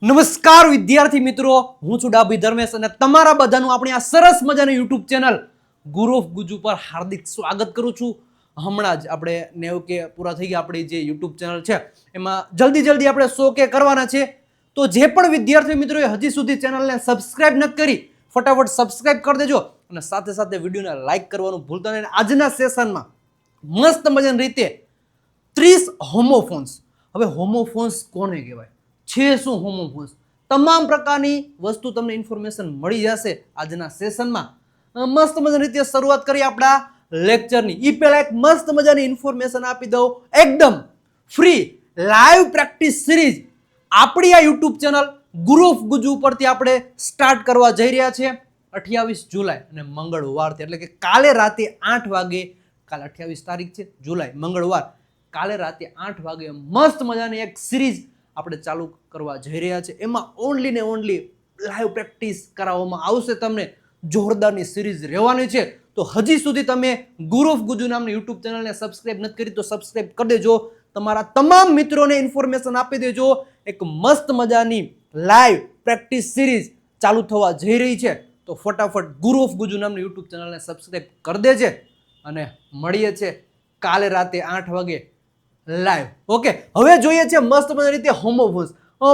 નમસ્કાર વિદ્યાર્થી મિત્રો, હું છું ડાભી ધર્મેશ અને તમારા બધાનું આપણી આ સરસ મજાની યુટ્યુબ ચેનલ ગુરુ ઓફ ગુજુ પર હાર્દિક સ્વાગત કરું છું. હમણાં જ આપણે 90K પૂરા થઈ ગયા આપણી જે યુટ્યુબ ચેનલ છે એમાં જલ્દી આપણે 100K કરવાના છે. તો જે પણ વિદ્યાર્થી મિત્રોએ હજી સુધી ચેનલને સબસ્ક્રાઇબ નથી કરી ફટાફટ સબસ્ક્રાઇબ કરી દેજો અને સાથે સાથે વિડીયોને લાઈક કરવાનું ભૂલતા નહીં. આજના સેશનમાં મસ્ત મજાની રીતે 30 હોમોફોન્સ. હવે હોમોફોન્સ કોને કહેવાય છે, શું હોમોફોન્સ, તમામ પ્રકારની વસ્તુ તમને ઇન્ફોર્મેશન મળી જશે આજના સેશનમાં. મસ્ત મજાની રીતે શરૂઆત કરી આપણા લેક્ચરની. એ પહેલા એક મસ્ત મજાની ઇન્ફોર્મેશન આપી દઉં, એકદમ ફ્રી લાઈવ પ્રેક્ટિસ સિરીઝ આપણી આ યુટ્યુબ ચેનલ ગુરુ ઓફ ગુજુ પરથી આપણે સ્ટાર્ટ કરવા જઈ રહ્યા છે 28 જુલાઈ અને મંગળવારથી, એટલે કે કાલે રાતે 8 વાગે. કાલે 28 તારીખ છે જુલાઈ, મંગળવાર, કાલે રાતે 8 વાગે મસ્ત મજાની એક સિરીઝ આપણે ચાલુ કરવા જઈ રહ્યા છે. એમાં ઓનલી ને ઓનલી લાઈવ પ્રેક્ટિસ કરાવવામાં આવશે તમને. જોરદારની સિરીઝ રહેવાની છે. તો હજી સુધી તમે ગુરુ ઓફ ગુજુ નામની યુટ્યુબ ચેનલને સબસ્ક્રાઇબ નથી કરી તો સબસ્ક્રાઇબ કરી દેજો. તમારા તમામ મિત્રોને ઇન્ફોર્મેશન આપી દેજો. એક મસ્ત મજાની લાઈવ પ્રેક્ટિસ સિરીઝ ચાલુ થવા જઈ રહી છે. તો ફટાફટ ગુરુ ઓફ ગુજુ નામની યુટ્યુબ ચેનલને સબસ્ક્રાઇબ કરી દેજે અને મળીએ છે કાલે રાતે 8 વાગે લાઈવ. ઓકે, હવે જોઈએ છે મસ્ત મજાની રીતે હોમોફોન્સ.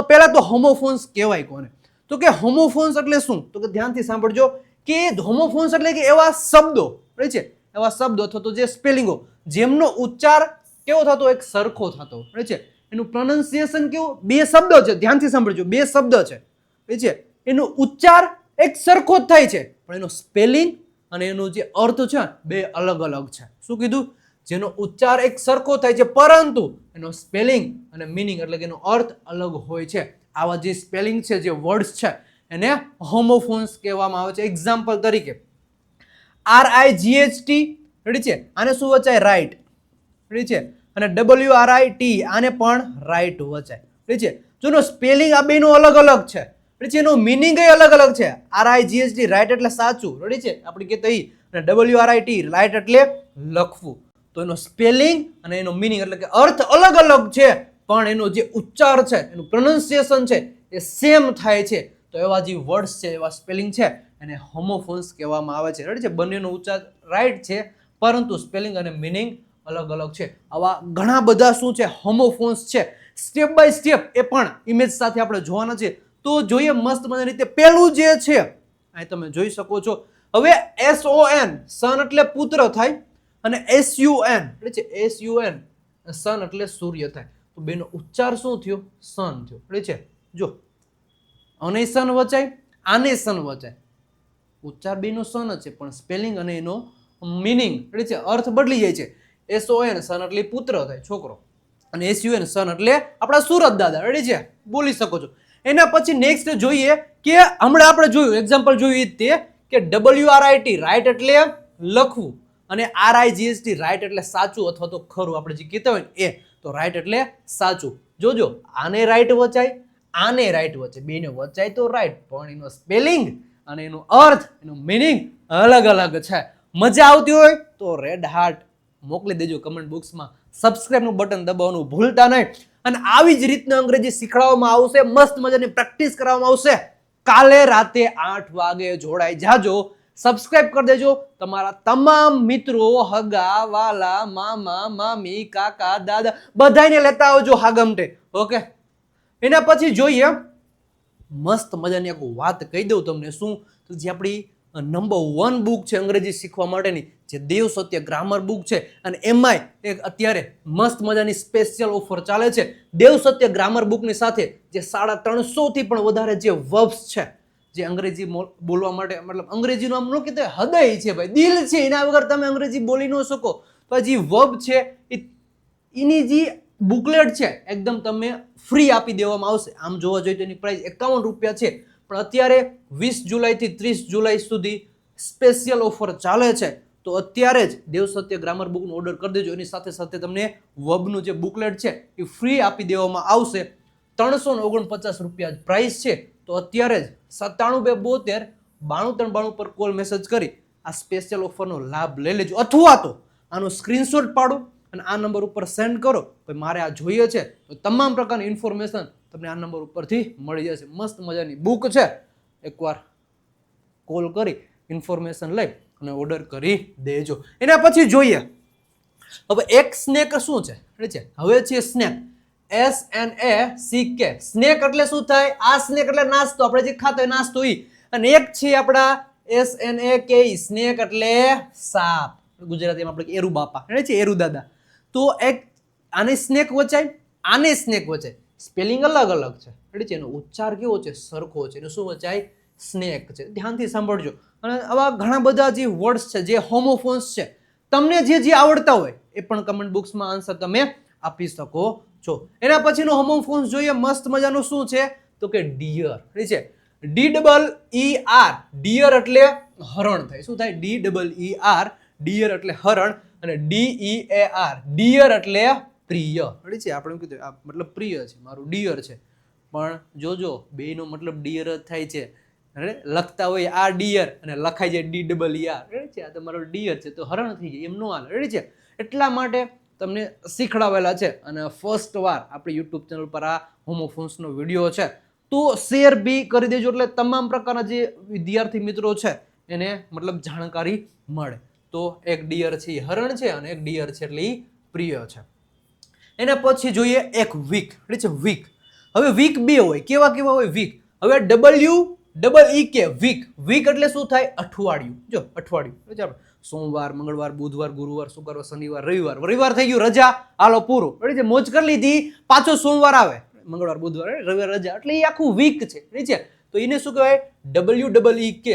પહેલા તો હોમોફોન્સ કહેવાય કોને? તો કે હોમોફોન્સ એટલે શું? તો કે ધ્યાનથી સાંભળજો કે હોમોફોન્સ એટલે કે એવા શબ્દો છે, એવા શબ્દો અથવા તો જે સ્પેલિંગો જેમનો ઉચ્ચાર કેવો થતો, એક સરખો થતો છે. એનું પ્રોનાઉન્સિએશન કેવું? બે શબ્દો છે, ધ્યાનથી સાંભળજો, બે શબ્દ છે, એનો ઉચ્ચાર એક સરખો જ થાય છે પણ એનો સ્પેલિંગ અને એનો જે અર્થ છે બે અલગ અલગ છે. શું કીધું? જેનો ઉચ્ચાર એક સરખો થાય છે પરંતુ એનો સ્પેલિંગ અને મીનિંગ એટલે કે એનો અર્થ અલગ હોય છે. આવા જે સ્પેલિંગ છે, જે વર્ડ્સ છે, એને હોમોફોન્સ કહેવામાં આવે છે. એક્ઝામ્પલ તરીકે RIGHT, રેડી છે, આને શું વચાય? રાઈટ, રેડી છે. અને WRIT, આને પણ રાઈટ વચાય, રેડી છે. જોનો સ્પેલિંગ આ બેનો અલગ અલગ છે, રેડી છે, એનો મીનિંગ એ અલગ અલગ છે. RIGHT રાઈટ એટલે સાચું, રેડી છે, આપણે કહેતા ઈ, અને WRIT રાઈટ એટલે લખવું. તો એનો સ્પેલિંગ અને એનો મીનિંગ એટલે કે અર્થ અલગ અલગ છે પણ એનો જે ઉચ્ચાર છે, એનું પ્રોનાઉન્સિએશન છે એ સેમ થાય છે. તો એવા જે વર્ડ્સ છે, એવા સ્પેલિંગ છે એને હોમોફોન્સ કહેવામાં આવે છે, રેડી છે. બંનેનો ઉચ્ચાર રાઈટ છે પરંતુ સ્પેલિંગ અને મીનિંગ અલગ અલગ છે. આવા ઘણા બધા શું છે, હોમોફોન્સ છે. સ્ટેપ બાય સ્ટેપ એ પણ ઇમેજ સાથે આપણે જોવાના છે. તો જોઈએ મસ્ત મજાની રીતે. પહેલું જે છે અહીં તમે જોઈ શકો છો. હવે SON, સન એટલે પુત્ર થાય, અને SUN, એટલે છે SUN, સન એટલે સૂર્ય થાય. તો બેનો ઉચ્ચાર શું થયો? સન થયો, એટલે છે. જો આને સન વચાય, આને સન વચાય, ઉચ્ચાર બેનો સન જ છે પણ સ્પેલિંગ અને એનો મીનિંગ, એટલે છે, અર્થ બદલી જાય છે. SON, સન એટલે પુત્ર થાય, છોકરો, અને SUN, સન એટલે આપણા સુરત દાદા, રેડી છે, બોલી શકો છો. એના પછી નેક્સ્ટ જોઈએ કે હમણાં આપણે જોયું, એક્ઝામ્પલ જોયું તે કે WRIT રાઈટ એટલે લખવું, અને RIGHT રાઈટ એટલે સાચું અથવા તો ખરું, આપણે જે કહેતા હોય ને એ. તો રાઈટ એટલે સાચું. જોજો, આને રાઈટ વચાય, આને રાઈટ વચાય, બેને વચાય તો રાઈટ પણ એનો સ્પેલિંગ અને એનો અર્થ, એનો મીનિંગ અલગ અલગ છે. મજા આવતી હોય તો રેડ હાર્ટ મોકલી દેજો કમેન્ટ બોક્સમાં. સબસ્ક્રાઇબનું બટન દબાવવાનું ભૂલતા નહીં. અને આવી જ રીતના અંગ્રેજી શીખવાડવામાં આવશે, મસ્ત મજાની પ્રેક્ટિસ કરાવવામાં આવશે. કાલે રાતે 8 વાગે જોડાઈ જાજો. સબસ્ક્રાઇબ કરી દેજો. તમારા તમામ મિત્રો, હગા વાલા, મામા મામી, કાકા દાદા બધાને લેતા આવજો હાગમટે. ઓકે, એના પછી જોઈએ મસ્ત મજાની એક વાત કહી દઉં તમને. શું? તો જે આપણી નંબર 1 બુક છે અંગ્રેજી શીખવા માટેની, જે દેવ સત્ય ગ્રામર બુક છે, અને એમાંય એક અત્યારે મસ્ત મજાની સ્પેશિયલ ઓફર ચાલે છે. દેવ સત્ય ગ્રામર બુકની સાથે જે 350 થી પણ વધારે જે વર્બ્સ છે, જે અંગ્રેજી બોલવા માટે, મતલબ અંગ્રેજીનું આમ ન કહેતા હૃદય છે ભાઈ, દિલ છે, એના વગર તમે અંગ્રેજી બોલી ન શકો. તો જે વર્બ છે એની જે બુકલેટ છે એકદમ તમે ફ્રી આપી દેવામાં આવશે. આમ જોવા જોઈએ તો એની પ્રાઇસ 51 રૂપિયા છે, પણ અત્યારે 20 જુલાઈથી 30 જુલાઈ સુધી સ્પેશિયલ ઓફર ચાલે છે. તો અત્યારે જ દેવ સત્ય ગ્રામર બુકનો ઓર્ડર કરી દેજો. એની સાથે સાથે તમને વર્બનું જે બુકલેટ છે એ ફ્રી આપી દેવામાં આવશે. 349 રૂપિયા પ્રાઇસ છે. તો અત્યારે જ 97 72 92 93 પર કોલ મેસેજ કરી આ સ્પેશિયલ ઓફરનો લાભ લઈ લેજો. અથવા તો આનો સ્ક્રીનશોટ પાડો અને આ નંબર ઉપર સેન્ડ કરો કે મારે આ જોઈએ છે. તો તમામ પ્રકારની ઇન્ફોર્મેશન તમને આ નંબર ઉપરથી મળી જશે. મસ્ત મજાની બુક છે, એકવાર કોલ કરી ઇન્ફોર્મેશન લઈ અને ઓર્ડર કરી દેજો. એના પછી જોઈએ હવે એક સ્નેક શું છે, હવે છે સ્નેક, SNACK. સ્નેક એટલે શું થાય? આ સ્નેક એટલે નાસ્તો, આપણે જે ખાતો હોય નાસ્તો ઈ. અને એક છે આપણા SNAKE, સ્નેક એટલે સાપ, ગુજરાતીમાં આપણે એરુ બાપા છે, એરુ દાદા. તો એક આને સ્નેક વચાય, આને સ્નેક વચાય, સ્પેલિંગ અલગ અલગ છે, એનો ઉચ્ચાર કેવો છે? સરખો છે. એનું શું વચાય? સ્નેક છે. ધ્યાનથી સાંભળજો. અને આવા ઘણા બધા જે વર્ડ્સ છે, જે હોમોફોન્સ છે, તમને જે આવડતા હોય એ પણ કમેન્ટ બોક્સમાં આન્સર તમે આપી શકો છો. એના પછીનો હોમોફોન્સ જોઈએ, મસ્ત મજાનું શું છે? તો કે ડિયર છે. DEER, ડિયર એટલે હરણ થાય. શું થાય? DEER, ડિયર એટલે હરણ. અને DEAR, ડિયર એટલે પ્રિય. છે આપણે કીધું આ મતલબ પ્રિય છે, મારું ડિયર છે. પણ જોજો બેનો મતલબ ડિયર જ થાય છે. લખતા હોય આ ડિયર અને લખાઈ જાય DEER છે, આ તમારો ડિયર છે તો હરણ થઈ જાય, એમ નો હાલે. રેડી છે? એટલા માટે તમને શીખડાવેલા છે. અને ફર્સ્ટ વાર આપણી યુટ્યુબ ચેનલ પર આ હોમોફોન્સનો વિડીયો છે, તો શેર બી કરી દેજો, એટલે તમામ પ્રકારના જે વિદ્યાર્થી મિત્રો છે એને મતલબ જાણકારી મળે. તો એક ડિયર છે એ હરણ છે, અને એક ડિયર છે એટલે એ પ્રિય છે. એના પછી જોઈએ એક વીક. છે વીક. હવે વીક બે હોય. કેવા કેવા હોય વીક? હવે WEEK, વીક. વીક એટલે શું થાય? અઠવાડિયું. જો અઠવાડિયું, સોમવાર, મંગળવાર, બુધવાર, ગુરુવાર, શુક્રવાર, શનિવાર, રવિવાર. રવિવાર થઈ ગયું રજા, હાલો પૂરું. છે મોજ કરી લીધી, પાછો સોમવાર આવે, મંગળવાર, બુધવાર, રવિવાર રજા, એટલે એ આખું વીક છે. તો એને શું કહેવાય? WEEK.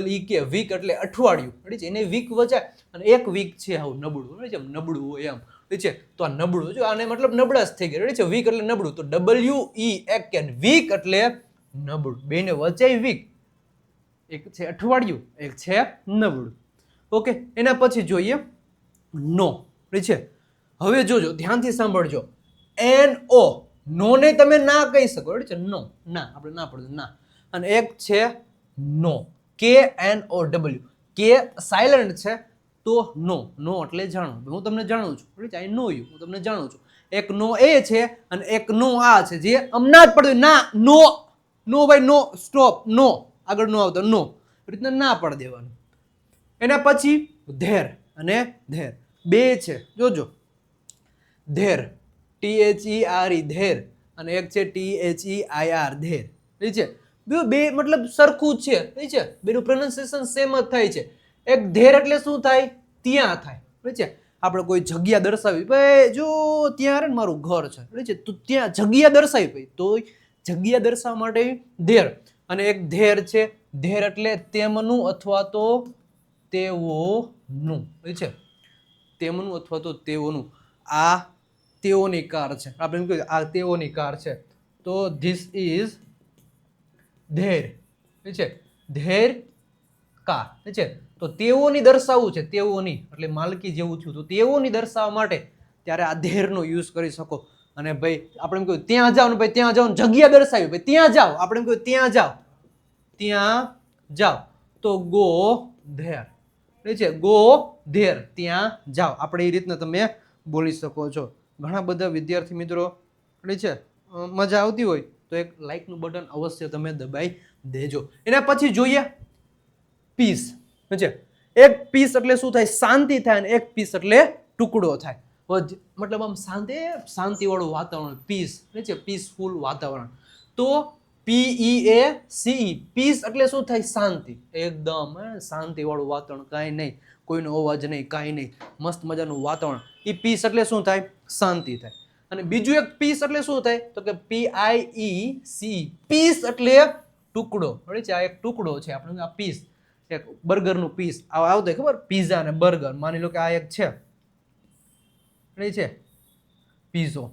WEEK, વીક એટલે અઠવાડિયું. એને વીક વચાય. અને એક વીક છે આવું નબળું, નબળું હોય એમ. છે તો આ નબળું, જો આને મતલબ નબળાશ થઈ ગયા. છે વીક એટલે નબળું. તો WEEK, વીક એટલે નબળું. બેને વચાય વીક. એક છે અઠવાડિયું, એક છે નબળું. ઓકે. એના પછી જોઈએ નો. છે હવે જોજો, ધ્યાનથી સાંભળજો. NO, નો ને તમે ના કહી શકો. છે નો, ના, આપણે ના પડે ના. અને એક છે નો, KNOW. કે સાયલન્ટ છે તો નો. નો એટલે જાણો, હું તમને જાણું છું. આઈ નો યુ, હું તમને જાણું છું. એક નો એ છે અને એક નો આ છે, જે અમના જ પડે. ના, નો, નો ભાઈ, નો, સ્ટોપ, નો, આગળ નો આવતો, નો, રીતના ના પાડી દેવાનું. એના પછી ધેર અને ધેર બે છે. જોજો, ધેર, THERE, ધેર, અને એક છે THEIR, ધેર. છે બે મતલબ સરખું જ છે. બેનું પ્રોનાઉન્સિએશન સેમ જ થાય છે. એક ધેર એટલે શું થાય? ત્યાં થાય. છે આપણે કોઈ જગ્યા દર્શાવી, ભાઈ જો ત્યાં ને મારું ઘર છે, તો ત્યાં જગ્યા દર્શાવી, ભાઈ તો જગ્યા દર્શાવવા માટે ધેર. અને એક ધેર છે, ધેર એટલે તેમનું અથવા તો તેઓનું. છે તેમનું અથવા તો તેઓનું. આ તેઓની કાર છે, આપણે કહ્યું આ તેઓની કાર છે, તો ધીસ ઇઝ ધેર. છે ધેર કાર. છે તો તેઓની દર્શાવવું છે, તેઓની એટલે માલકી જેવું થયું, તો તેઓની દર્શાવવા માટે ત્યારે આ ધેરનો યુઝ કરી શકો. અને ભાઈ આપણે એમ કહ્યું ત્યાં જાઓ ને, ભાઈ ત્યાં જાઓ, જગ્યા દર્શાવી, ભાઈ ત્યાં જાઓ, આપણે એમ કહ્યું ત્યાં જાઓ, ત્યાં જાઓ, તો ગો ધેર. છે ગો ધેર, ત્યાં જાઓ. આપણે એ રીતના તમે બોલી શકો છો. ઘણા બધા વિદ્યાર્થી મિત્રો છે મજા આવતી હોય તો એક લાઈકનું બટન અવશ્ય તમે દબાઈ દેજો. એના પછી જોઈએ પીસ. છે એક પીસ એટલે શું થાય? શાંતિ થાય. અને એક પીસ એટલે ટુકડો થાય. મતલબ આમ શાંતિવાળું વાતાવરણ, પીસ. છે પીસફુલ વાતાવરણ. તો PEACE, પીસ એટલે શું થાય? શાંતિ. એકદમ શાંતિવાળું વાતાવરણ, કાંઈ નહીં, કોઈનો અવાજ નહીં, કાંઈ નહીં, મસ્ત મજાનું વાતાવરણ. એ પીસ એટલે શું થાય? શાંતિ થાય. અને બીજું એક પીસ એટલે શું થાય? તો કે PIECE, પીસ એટલે ટુકડો. છે આ એક ટુકડો છે, આપણે આ પીસ. એક બર્ગરનું પીસ આવતું ખબર? પીઝા અને બર્ગર. માની લો કે આ એક છે પીઝો.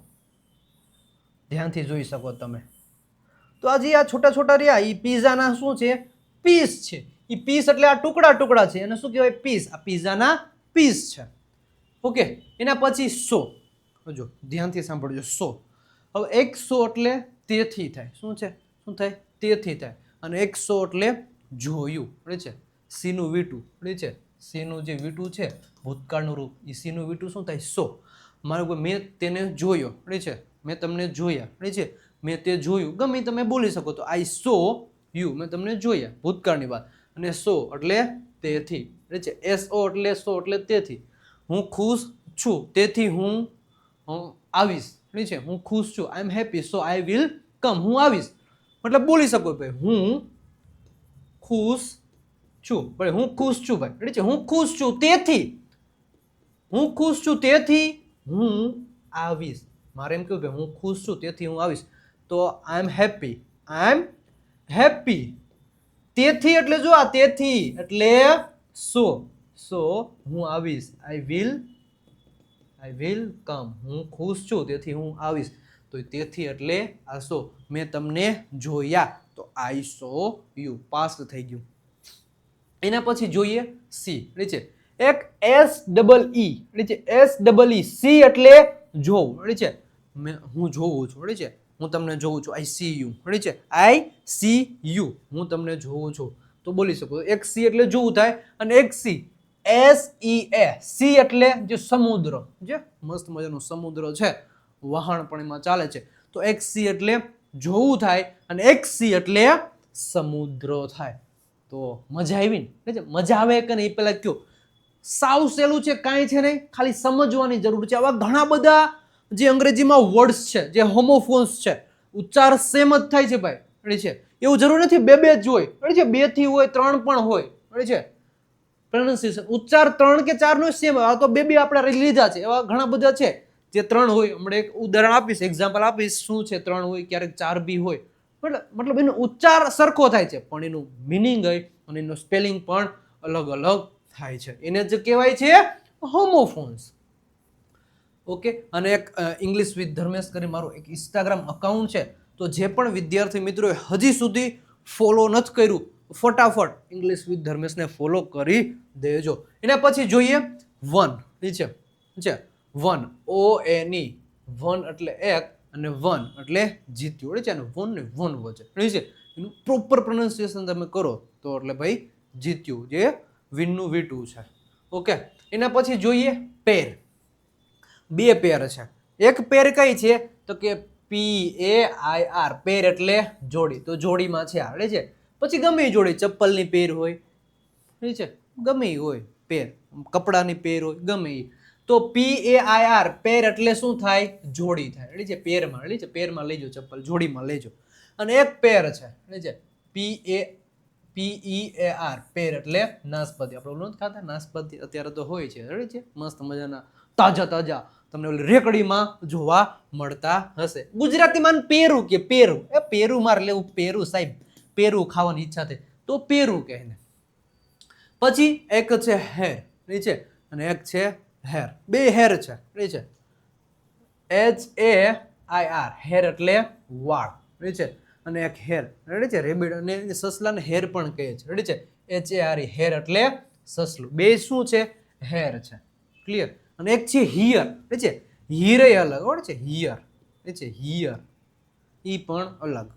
ધ્યાનથી જોઈ શકો તમે. તો આજે આ છોટા છોટા રહ્યા એ પીઝાના શું છે? પીસ છે. એ પીસ એટલે આ ટુકડા ટુકડા છે, એને શું કહેવાય? પીસ. આ પીઝાના પીસ છે. ઓકે. એના પછી સો. જો ધ્યાનથી સાંભળજો, સો. હવે એક સો એટલે તેથી થાય. શું છે? શું થાય? તેથી થાય. અને એક સો એટલે જોયું. છે સીનું વીટું. છે સીનું જે વીટું છે ભૂતકાળનું રૂપ, એ સીનું વીટું શું થાય? સો. મારું મેં તેને જોયો. છે મેં તમને જોયા, બરાબર છે, મેં તે જોયું, ગમે તમે બોલી શકો. તો આઈ સો યુ, મેં તમને જોયા, ભૂતકાળની વાત. અને સો એટલે તેથી, બરાબર છે, એસઓ એટલે સો એટલે તેથી. હું ખુશ છું તેથી હું આવીશ, બરાબર છે, હું ખુશ છું, આઈ am happy so I will come, હું આવીશ. મતલબ બોલી શકો ભાઈ, હું ખુશ છું, ભાઈ હું ખુશ છું ભાઈ, બરાબર છે, હું ખુશ છું તેથી, હું ખુશ છું તેથી હું આવીશ. મારે એમ કહ્યું ભાઈ હું ખુશ છું તેથી હું આવીશ. તો આઈ am happy, I am happy. તેથી એટલે જો આ તેથી એટલે સો હું આવીશ, આઈ વિલ કમ, હું ખુશ છું તેથી હું આવીશ. તો તેથી એટલે આ સો, મેં તમને જોયા, તો આઈ સો યુ, પાસ્ટ થઈ ગયું. એના પછી જોઈએ સી, બરાબર છે, એક એસ ડબલ ઈ, બરાબર છે, એસ ડબલ ઈ, સી એટલે જોવું, બરાબર છે, હું જોઉં છું, બરાબર છે, હું તમને જોઉં છું, આઈ સી યુ, બરાબર છે, આઈ સી યુ, હું તમને જોઉં છું. તો બોલી શકો. એક સી એટલે જોવું થાય, અને એક સી એસ ઈ એ, સી એટલે જે સમુદ્ર, જે મસ્ત મજાનો સમુદ્ર છે, વહાણ પણ એમાં ચાલે છે. તો એક સી એટલે જોવું થાય, અને એક સી એટલે સમુદ્ર થાય. તો મજા આવી ને, મજા આવે કે નહીં પેલા કયો. સાવ સહેલું છે, કાંઈ છે નહીં, ખાલી સમજવાની જરૂર છે. આવા ઘણા બધા જે અંગ્રેજીમાં વર્ડ્સ છે, જે હોમોફોન્સ છે, ઉચ્ચાર સેમ જ થાય છે ભાઈ, બરાબર છે, એવું જરૂર નથી બે જ હોય, બરાબર છે, 2 થી હોય, 3 પણ હોય, બરાબર છે. પ્રોનાઉન્સિએશન ઉચ્ચાર 3 કે 4 નો સેમ. આ તો બે આપણે લીધા છે, એવા ઘણા બધા છે જે 3 હોય. હમણાં એક ઉદાહરણ આપીશ, એક્ઝામ્પલ આપીશ, શું છે 3 હોય, ક્યારેક 4 બી હોય. મતલબ એનો ઉચ્ચાર સરખો થાય છે, પણ એનું મિનિંગ હોય અને એનું સ્પેલિંગ પણ અલગ અલગ થાય છે. એને જ કહેવાય છે હોમોફોન્સ. ઓકે. અને એક ઇંગ્લિશ વિથ ધર્મેશ કરી મારું એક ઇન્સ્ટાગ્રામ અકાઉન્ટ છે, તો જે પણ વિદ્યાર્થી મિત્રોએ હજી સુધી ફોલો નથી કર્યું, ફટાફટ ઇંગ્લિશ વિથ ધર્મેશને ફોલો કરી દેજો. એના પછી જોઈએ વન, ઠીક છે, one, O N E, one એટલે એક, અને વન એટલે જીત્યું, બરાબર છે, અને વન ને વન વચ્ચે, ઠીક છે, એનું પ્રોપર પ્રોનાઉન્સિએશન તમે કરો તો એટલે ભાઈ જીત્યું, જે વિનનું વીટું છે. ઓકે. એના પછી જોઈએ પેર. 2 પેર છે. એક પેર કઈ છે તો કે PAIR, પેર એટલે જોડી. તો જોડીમાં છે આ, બરાબર છે. પછી ગમે એ જોડી, ચપ્પલની પેર હોય, ઠીક છે, ગમે એ હોય પેર, કપડાની પેર હોય, ગમે એ. તો PAIR, પેર એટલે શું થાય? જોડી થાય, બરાબર છે, પેરમાં, બરાબર છે, પેરમાં લેજો ચપ્પલ, જોડીમાં લેજો. અને એક પેર છે, બરાબર છે, PEAR, પેર એટલે નાશપતિ. આપણે નથી ખાતા નાશપતિ, અત્યારે તો હોય છે, બરાબર છે, મસ્ત મજાના તાજા તમને ઓલી રેકડીમાં જોવા મળતા હશે. ગુજરાતીમાં પેરું કે પેરું, એ પેરું મારે લેવું, પેરું સાહેબ, પેરું ખાવાની ઈચ્છા થઈ તો પેરું કહે ને. પછી એક છે હેર, બરાબર છે, અને એક છે હેર. 2 હેર છે, બરાબર છે, HAIR, હેર એટલે વાળ, બરાબર છે, અને એક હેર, બરાબર છે, રેબિટ, અને સસલાને હેર પણ કહે છે, બરાબર છે, HARE, હેર એટલે સસલું. 2 શું છે? હેર છે. ક્લિયર. અને એક છે હિયર, બરાબર છે, હિયર એ અલગ, બરાબર છે, હિયર, બરાબર છે, હિયર ઈ પણ અલગ.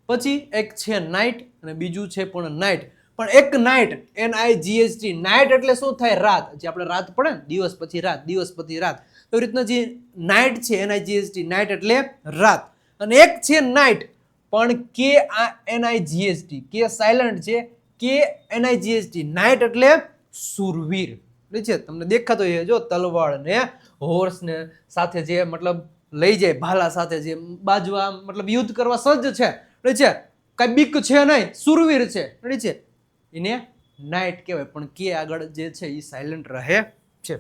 પછી એક છે નાઇટ, અને બીજું છે પણ નાઇટ. પણ એક નાઇટ, NIGHT, નાઇટ એટલે શું થાય? રાત. જે આપણે રાત પડે ને, દિવસ પછી રાત, દિવસ પછી રાત, એવી રીતના જે નાઇટ છે, NIGHT, નાઇટ એટલે રાત. અને એક છે નાઇટ પણ KNIGHT, કે સાયલન્ટ છે, KNIGHT, નાઇટ એટલે સુરવીર, છે, તમને દેખાતો છે જો તલવાર ને હોર્સ ને સાથે જે મતલબ લઈ જાય, ભાલા સાથે જે બાજવા, મતલબ યુદ્ધ કરવા સજ્જ છે, છે, કઈ બીક છે નહીં, સુરવીર છે, છે, એને નાઇટ કહેવાય. પણ કે આગળ જે છે એ સાયલન્ટ રહે છે.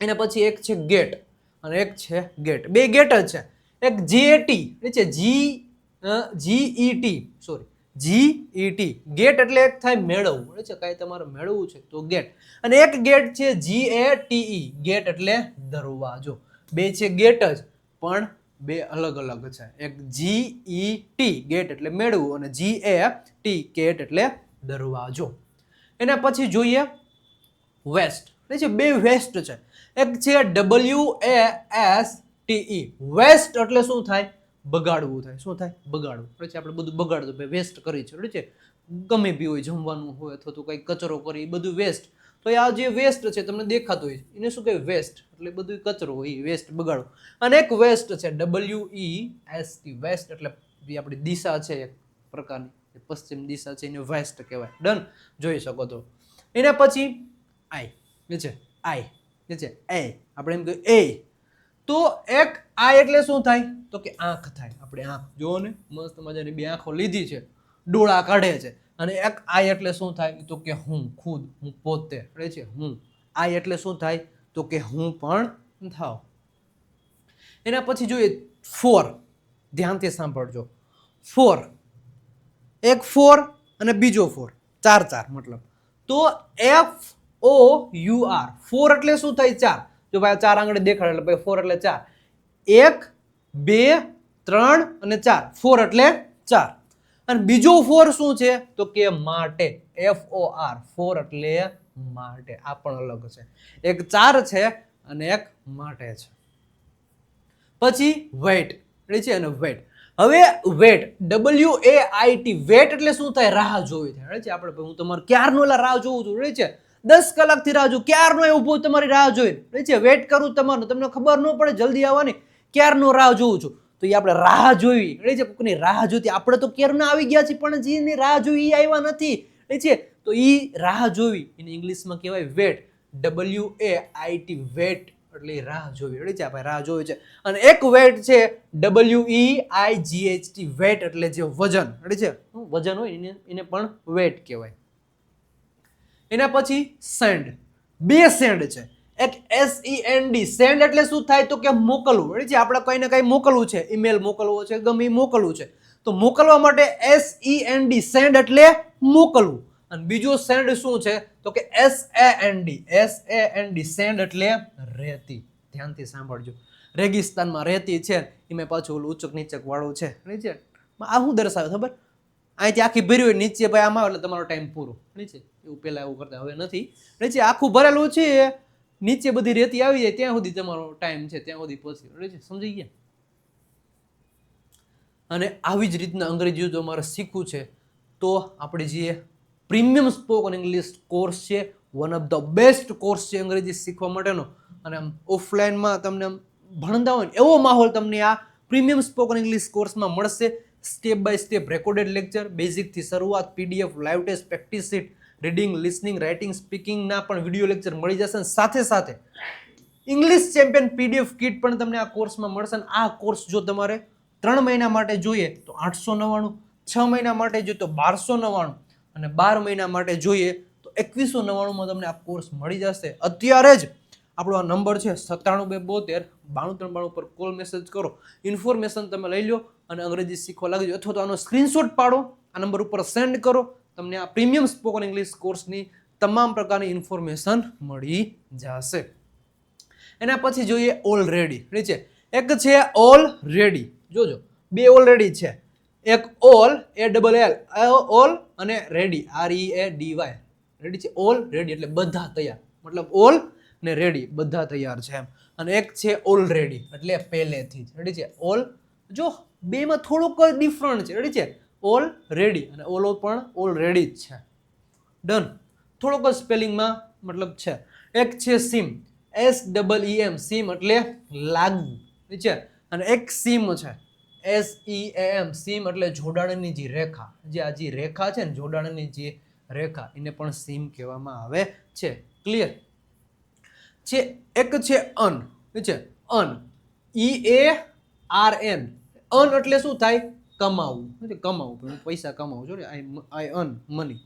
એના પછી એક છે ગેટ અને એક છે ગેટ. 2 ગેટ જ છે. એક GET, છે, GET, ગેટ એટલે એક થાય મેળવવું, બરાબર છે, કાંઈ તમારે મેળવવું છે તો ગેટ. અને એક ગેટ છે GATE, ગેટ એટલે દરવાજો. 2 છે ગેટ જ, પણ 2 અલગ અલગ છે. એક GET, ગેટ એટલે મેળવવું, અને GAT, ગેટ એટલે દરવાજો. એના પછી જોઈએ વેસ્ટ, એટલે છે 2 વેસ્ટ છે. એક છે WASTE, વેસ્ટ એટલે શું થાય? બગાડવું થાય. શું થાય? બગાડવું. પછી આપણે બધું બગાડતું, વેસ્ટ કરી છે, બરાબર છે, ગમે બી હોય, જમવાનું હોય અથવા તો કંઈક કચરો કરી, બધું વેસ્ટ. તો આ જે વેસ્ટ છે તમને દેખાતું હોય એને શું કહેવાય વેસ્ટ, એટલે બધું કચરો હોય વેસ્ટ બગાડો. અને એક વેસ્ટ છે WEST, વેસ્ટ એટલે જે આપણી દિશા છે એક પ્રકારની પશ્ચિમ દિશા છે એને વેસ્ટ કહેવાય. ડન, જોઈ શકો તો. એના પછી આઈ છે, આઈ છે એ, આપણે એમ કહ્યું એ. તો એક આઈ એટલે શું થાય તો કે આંખ થાય. આપણે આંખ જોવો ને, મસ્ત મજાની બે આંખો લીધી છે, ડોળા કાઢે છે. અને એક આઈ એટલે શું થાય તો કે હું, ખુદ, હું પોતે છે હું. આઈ એટલે શું થાય તો કે હું પણ થાવ. એના પછી જોઈએ ફોર, ધ્યાનથી સાંભળજો. ફોર, એક ફોર અને બીજો ફોર, ચાર ચાર મતલબ. તો FOUR, ફોર એટલે શું થાય ચાર. જો ભાઈ ચાર આંગળે દેખાડે એટલે ભાઈ ફોર એટલે ચાર. 1 2 3 અને 4, ફોર એટલે ચાર. અને બીજો ફોર શું છે તો કે માટે, FOR, ફોર એટલે માટે. આ પણ અલગ છે, એક ચાર છે અને એક માટે છે. પછી વેટ છે અને વેટ. હવે વેટ, WAIT, વેટ એટલે શું થાય રાહ જોવી થાય છે. આપણે હું તમારે ક્યારનો રાહ જોઉં છું છે, 10 કલાકથી રાહ જોઉં, ક્યારનો ઊભો તમારી રાહ જોઈ છે, વેટ કરું તમારું, તમને ખબર ન પડે જલ્દી આવવાની, ક્યારનો રાહ જોઉં છું. તો એ આપણે રાહ જોઈ છે, કોઈની રાહ જોતી. આપણે તો ક્યારના આવી ગયા છીએ પણ જેની રાહ જોઈ એ આવ્યા નથી છે. તો એ રાહ જોવી એને ઇંગ્લિશમાં કહેવાય વેટ, WAIT, વેટ એટલે રાહ જોવી છે. આપણે રાહ જોવી છે. અને એક વેટ છે WEIGHT, વેટ એટલે જે વજન છે, વજન હોય એને પણ વેટ કહેવાય. એના પછી સેન્ડ, બે સેન્ડ છે. એક SEND, સેન્ડ એટલે શું થાય તો કે મોકલવું છે. આપણે કઈને કઈ મોકલવું છે, ઈમેલ મોકલવો છે, ગમે મોકલવું છે, તો મોકલવા માટે SEND, સેન્ડ એટલે મોકલવું. અને બીજો સેન્ડ શું છે તો કે SAND, સેન્ડ એટલે રેતી. ધ્યાનથી સાંભળજો. રેગિસ્તાનમાં રેતી છે એમાં પાછું ઓલું ઉચક નીચક વાળું છે. આ શું દર્શાવે ખબર, અહીંથી આખી ભરી હોય નીચે ભાઈ આમાં એટલે તમારો ટાઈમ પૂરો છે. એવું પહેલા એવું કરતા, હવે નથી. આખું ભરેલું છે, નીચે બધી રેતી આવી જાય ત્યાં સુધી તમારો ટાઈમ છે, ત્યાં સુધી પહોંચી. સમજી ગયા? અને આવી જ રીતના અંગ્રેજી જો અમારે શીખવું છે તો આપણે જે પ્રીમિયમ સ્પોકન ઇંગ્લિશ કોર્સ છે, one of the best course છે અંગ્રેજી શીખવા માટેનો. અને આમ ઓફલાઈનમાં તમને ભણતા હોય ને એવો માહોલ તમને આ પ્રીમિયમ સ્પોકન ઇંગ્લિશ કોર્સમાં મળશે. Step by step recorded lecture, બેઝિકથી શરૂઆત, PDF, live test, practice sheet, reading, listening, writing, સ્પીકિંગના પણ વિડીયો લેક્ચર મળી જશે. સાથે સાથે ઇંગ્લિશ ચેમ્પિયન PDF કિટ પણ તમને આ કોર્સમાં મળશે. આ કોર્સ જો તમારે 3 મહિના માટે જોઈએ તો 899, 6 મહિના માટે જોઈએ તો 1299 અને 12 મહિના માટે જોઈએ તો 2199 તમને આ કોર્સ મળી જશે. અત્યારે જ આપણો આ નંબર છે 9722929392 પર કોલ મેસેજ કરો, ઇન્ફોર્મેશન તમે લઈ લો અને અંગ્રેજી શીખવા લાગજો. અથવા તો આનો સ્ક્રીનશોટ પાડો, આ નંબર ઉપર સેન્ડ કરો, તમને આ પ્રીમિયમ સ્પોકન ઇંગ્લિશ કોર્સની તમામ પ્રકારની ઇન્ફોર્મેશન મળી જશે. એના પછી જોઈએ ઓલરેડી છે. એક છે ઓલરેડી, જોજો બે ઓલરેડી છે. એક ઓલ, ALL, ઓલ, અને રેડી, READY, રેડી છે. ઓલ રેડી એટલે બધા તૈયાર, મતલબ ઓલ ને રેડી બધા તૈયાર છે એમ. અને એક છે ઓલરેડી એટલે પહેલેથી જ, રેડી છે. ઓલ, જો બેમાં થોડુંક ડિફરન્ટ છે, રેડી છે. ઓલ રેડી અને ઓલો પણ ઓલરેડી જ છે. ડન, થોડોક જ સ્પેલિંગમાં મતલબ છે. એક છે સીમ, SEEM, સીમ એટલે લાગવું છે. અને એક સીમ છે, SEAM, સીમ એટલે જોડાણની જે રેખા, જે આ જે રેખા છે ને જોડાણની જે રેખા, એને પણ સીમ કહેવામાં આવે છે. ક્લિયર છે. એક છે અન છે, અન, EARN, અન એટલે શું થાય કમાવું, કમાવું, પૈસા કમાવું છો, આઈ અર્ન મની.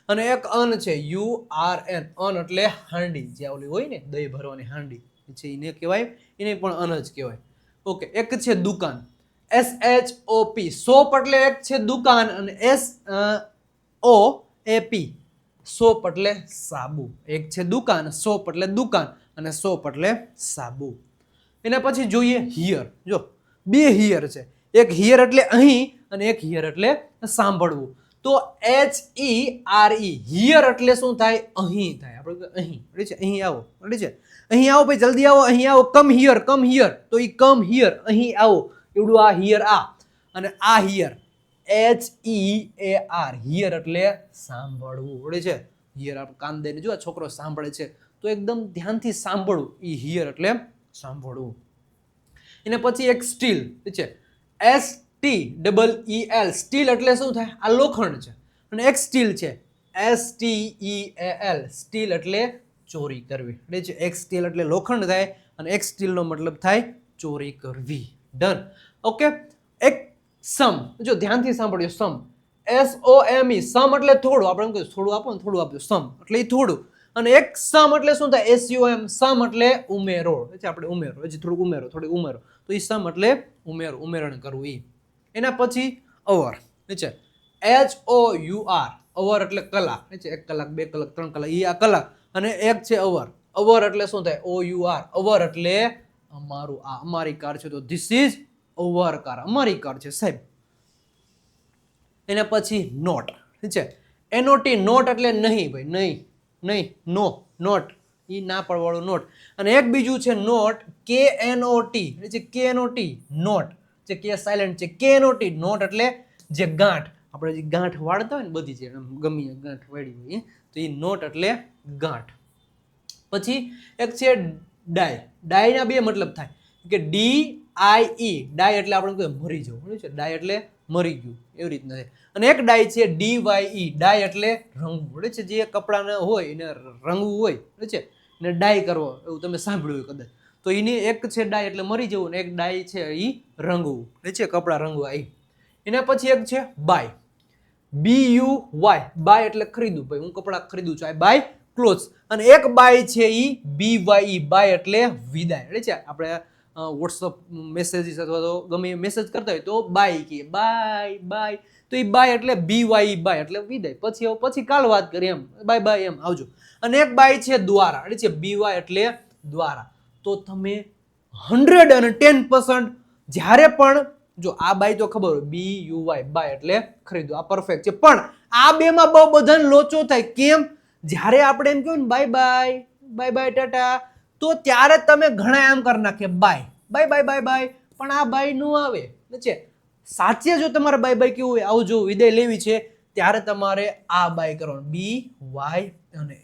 અને એક અન છે URN, અન એટલે હાંડી, જે ઓલી હોય ને દહીં ભરવાની હાંડી છે એને કહેવાય, એને પણ અન જ કહેવાય. ઓકે. એક છે દુકાન, SHOP, શોપ એટલે એક છે દુકાન અને SOAP, સોપ એટલે સાબુ. એક છે દુકાન, સોપ એટલે દુકાન અને સોપ એટલે સાબુ. એના પછી જોઈએ હિયર, જો બે હિયર છે. એક હિયર એટલે અહીં અને એક હિયર એટલે સાંભળવું. તો HERE, હિયર એટલે શું થાય અહીં થાય. આપણે અહીં, રેડી છે, અહીં આવો, રેડી છે, અહીં આવો ભાઈ, જલ્દી આવો, અહીં આવો, કમ હિયર, કમ હિયર. તો એ કમ હિયર, અહીં આવો, એવડું આ હિયર આ. અને આ હિયર HEAR, હિયર એટલે સાંભળવું, રેડી છે. હિયર. આપણે કાન દઈને જો આ છોકરો સાંભળે છે તો એકદમ ધ્યાનથી સાંભળવું, એ હિયર એટલે સાંભળવું. એને પછી એક સ્ટીલ છે, STEEL. સ્ટીલ એટલે શું થાય? આ લોખંડ છે. અને એક સ્ટીલ છે, STEAL. સ્ટીલ એટલે ચોરી કરવી. એટલે છે એક સ્ટીલ એટલે લોખંડ થાય અને એક સ્ટીલનો મતલબ થાય ચોરી કરવી. ડન. ઓકે. એક સમ, જો ધ્યાનથી સાંભળ્યો, સમ, SOME. સમ એટલે થોડું. આપણે એમ કહીએ થોડું આપો ને, થોડું આપજો. સમ એટલે એ થોડું. અને એક સમ એટલે શું થાય? SUM. સમ એટલે ઉમેરો. આપણે ઉમેરો, હજી થોડુંક ઉમેરો, થોડી ઉમેરો. તો એ સમ એટલે ઉમેરો, ઉમેરણ કરવું એ. એના પછી અવર છે, HOUR. અવર એટલે કલાક. એક કલાક, 2 કલાક, 3 કલાક, એ આ કલાક. અને એક છે અવર. અવર એટલે શું થાય? OUR. અવર એટલે અમારું. આ અમારી કાર છે તો ધીસ ઇઝ અવર કાર. અમારી કાર છે સાહેબ. એના પછી નોટ છે, NOT. નોટ એટલે નહીં ભાઈ, નહીં, નહીં, નો, નોટ, એ ના પડવાળું નોટ. અને એક બીજું છે નોટ, KNOT. KNOT નોટ છે, કે સાયલેન્ટ છે. KNOT નોટ એટલે જે ગાંઠ, આપણે જે ગાંઠ વાળતા હોય ને બધી છે, ગમી ગાંઠ વાળી હોય તો એ નોટ એટલે ગાંઠ. પછી એક છે ડાય. ડાયના બે મતલબ થાય કે DIE. ડાય એટલે આપણે કહીએ મરી જવું છે, ડાય એટલે મરી ગયું એવી રીતના છે. અને એક ડાય છે DYE. ડાય એટલે રંગવું છે, જે કપડાને હોય એને રંગવું હોય છે ને ડાય કરવો, એવું તમે સાંભળ્યું હોય કદાચ. તો એની એક છે ડાય એટલે મરી જવું ને એક ડાય છે એ રંગવું છે, કપડા રંગવા એ. એના પછી એક છે બાય, BUY. બાય એટલે ખરીદવું ભાઈ, હું કપડા ખરીદું છું, આઈ બાય ક્લોથ્સ. અને એક બાય છે એ BYE. બાય એટલે વિદાય છે. આપણે વોટ્સઅપ મેસેજીસ અથવા તો ગમે મેસેજ કરતા હોય તો બાય કહીએ, બાય બાય. તો એ બાય એટલે BYE. બાય એટલે વિદાય. પછી કાલ વાત કરીએ એમ, બાય બાય એમ આવજો. અને એક બાય છે દ્વારા છે, BY એટલે દ્વારા. તો તમે 110% જ્યારે પણ જો આ બાય તો ખબર હોય, BUY બાય એટલે ખરીદો, આ પરફેક્ટ છે. પણ આ બેમાં બહુ બધાને લોચો થાય. કેમ? જ્યારે આપણે એમ કહ્યું ને bye bye, bye bye, Tata, તો ત્યારે તમે ઘણા એમ કરી નાખે bye bye bye bye bye, પણ આ બાય નો આવે છે. સાચે જો તમારે બાય બાય કેવું હોય, આવજો વિદાય લેવી છે, ત્યારે તમારે આ બાય કરવાનું, BY અને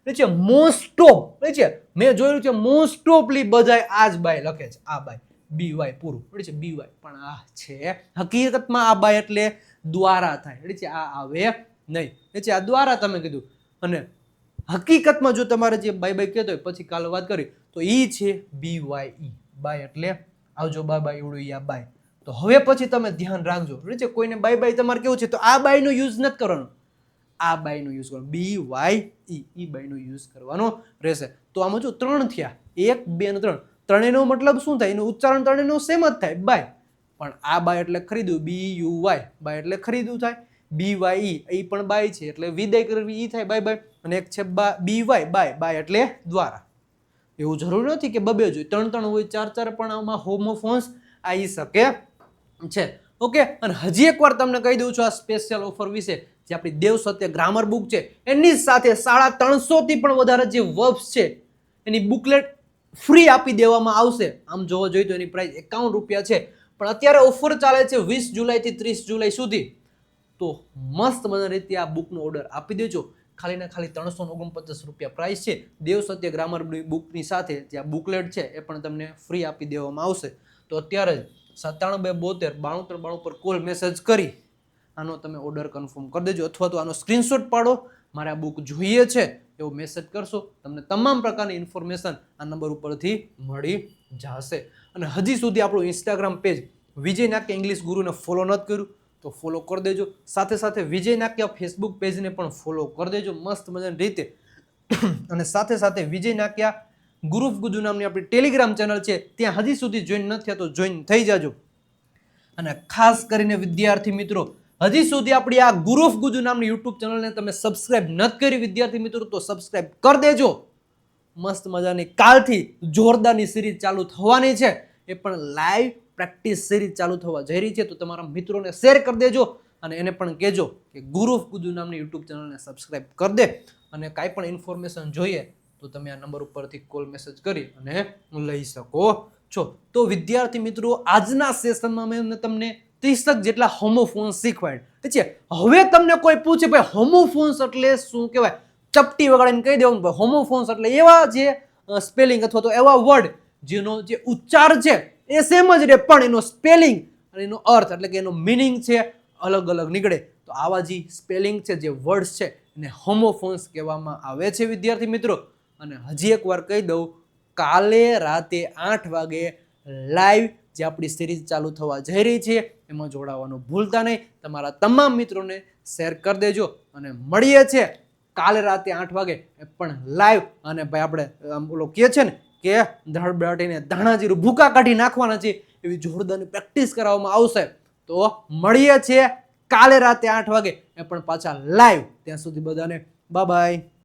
E છે. મોસ્ટ ઓફ છે, મેં જોયું છે મોસ્ટ ઓફલી બધા આ જ બાય લખે છે, આ બાય, BY પૂરું છે, BY. પણ આ છે હકીકતમાં આ બાય એટલે દ્વારા થાય છે, આ આવે નહીં છે, આ દ્વારા તમે કીધું. અને હકીકતમાં જો તમારે જે બાય બાય કહેતો હોય પછી કાલે વાત કરી તો એ છે BYE. બાય એટલે આવજો, બાય બાય, એવડું આ બાય. તો હવે પછી તમે ધ્યાન રાખજો છે, કોઈને બાય બાય તમારે કેવું છે તો આ બાયનો યુઝ નથી કરવાનો, આ બાયનો યુઝ કરવાનો, BYE. એ બાયનો યુઝ કરવાનો રહેશે. તો આમાં જો 3 થયા, 1, 2 અને 3. ત્રણેયનો મતલબ શું થાય? એનું ઉચ્ચારણ ત્રણેયનો સેમ જ થાય, બાય. પણ આ બાય એટલે ખરીદવું, BUY. બાય એટલે ખરીદવું થાય. BYE એ પણ બાય છે એટલે વિદાય કરવી એ થાય, બાય બાય. અને એક છે BY બાય, બાય એટલે દ્વારા. એવું જરૂરી નથી કે બબે જોઈએ, 3 હોય, 4 પણ આમાં હોમોફોન્સ આવી શકે છે. ઓકે. અને હજી એકવાર તમને કહી દઉં છું આ સ્પેશિયલ ઓફર વિશે, જે આપણી દેવ સત્ય ગ્રામર બુક છે એની સાથે 350 થી પણ વધારે જે વર્બ્સ છે એની બુકલેટ ફ્રી આપી દેવામાં આવશે. આમ જોવા જોઈએ તો એની પ્રાઇસ 51 રૂપિયા છે, પણ અત્યારે ઓફર ચાલે છે 20 જુલાઈથી 30 જુલાઈ સુધી. તો મસ્ત મજાની રીતે આ બુકનો ઓર્ડર આપી દેજો. ખાલી ને ખાલી 349 રૂપિયા પ્રાઇસ છે. દેવ સત્ય ગ્રામર બુકની સાથે જે આ બુકલેટ છે એ પણ તમને ફ્રી આપી દેવામાં આવશે. તો અત્યારે જ 9772 પર કોલ મેસેજ કરી આનો તમે ઓર્ડર કન્ફર્મ કરી દેજો, અથવા તો આનો સ્ક્રીનશોટ પાડો, મારે આ બુક જોઈએ છે એવો મેસેજ કરશો, તમને તમામ પ્રકારની ઇન્ફોર્મેશન આ નંબર ઉપરથી મળી જશે. અને હજી સુધી આપણું ઇન્સ્ટાગ્રામ પેજ વિજય નાક્યા ઇંગ્લિશ ગુરુને ફોલો નથી કર્યું તો ફોલો કરી દેજો. સાથે સાથે વિજય નાક્યા ફેસબુક પેજને પણ ફોલો કરી દેજો મસ્ત મજાની રીતે. અને સાથે સાથે વિજય નાક્યા ગુરુ ગુજુ નામની આપણી ટેલિગ્રામ ચેનલ છે, ત્યાં હજી સુધી જોઈન નથી થયા તો જોઈન થઈ જાજો. અને ખાસ કરીને વિદ્યાર્થી મિત્રો, હજી સુધી આપણી આ ગુરુ ગુજુ નામની યુટ્યુબ ચેનલને તમે સબસ્ક્રાઇબ નથી કરી વિદ્યાર્થી મિત્રો, તો સબસ્ક્રાઇબ કરી દેજો. મસ્ત મજાની કાલથી જોરદારની સિરીઝ ચાલુ થવાની છે, એ પણ લાઈવ પ્રેક્ટિસ સિરીઝ ચાલુ થવા જઈ રહી છે. તો તમારા મિત્રોને શેર કરી દેજો અને એને પણ કહેજો કે ગુરુ ગુજુ નામની યુટ્યુબ ચેનલને સબસ્ક્રાઇબ કરી દે. અને કાંઈ પણ ઇન્ફોર્મેશન જોઈએ તો તમે આ નંબર ઉપરથી કોલ મેસેજ કરી અને લઈ શકો છો. તો વિદ્યાર્થી મિત્રો, આજના સેશનમાં મેં તમને 30 જેટલા હોમોફોન્સ શીખવાડ છે. હવે તમને કોઈ પૂછે ભાઈ હોમોફોન્સ એટલે શું કહેવાય, ચપટી વગાડીને કહી દેવું ભાઈ હોમોફોન્સ એટલે એવા જે સ્પેલિંગ અથવા તો એવા વર્ડ જેનો જે ઉચ્ચાર છે એ સેમ જ રહે પણ એનો સ્પેલિંગ અને એનો અર્થ એટલે કે એનો મિનિંગ છે અલગ અલગ નીકળે. તો આવા જે સ્પેલિંગ છે જે વર્ડ્સ છે એને હોમોફોન્સ કહેવામાં આવે છે વિદ્યાર્થી મિત્રો. અને હજી એકવાર કહી દઉં, કાલે રાતે 8 વાગે લાઈવ જે આપણી સિરીઝ ચાલુ થવા જઈ રહી છે એમાં જોડાવાનું ભૂલતા નહીં. તમારા તમામ મિત્રોને શેર કરી દેજો અને મળીએ છે કાલે રાતે 8 વાગે પણ લાઈવ. અને ભાઈ આપણે ઓલો કહે છે ને કે ધડ બેટીને ધાણા જીરું ભૂકા કાઢી નાખવાના છે એવી જોરદારની પ્રેક્ટિસ કરાવવામાં આવશે. તો મળીએ છીએ કાલે રાતે 8 વાગે એ પણ પાછા લાઈવ. ત્યાં સુધી બધાને બાય બાય.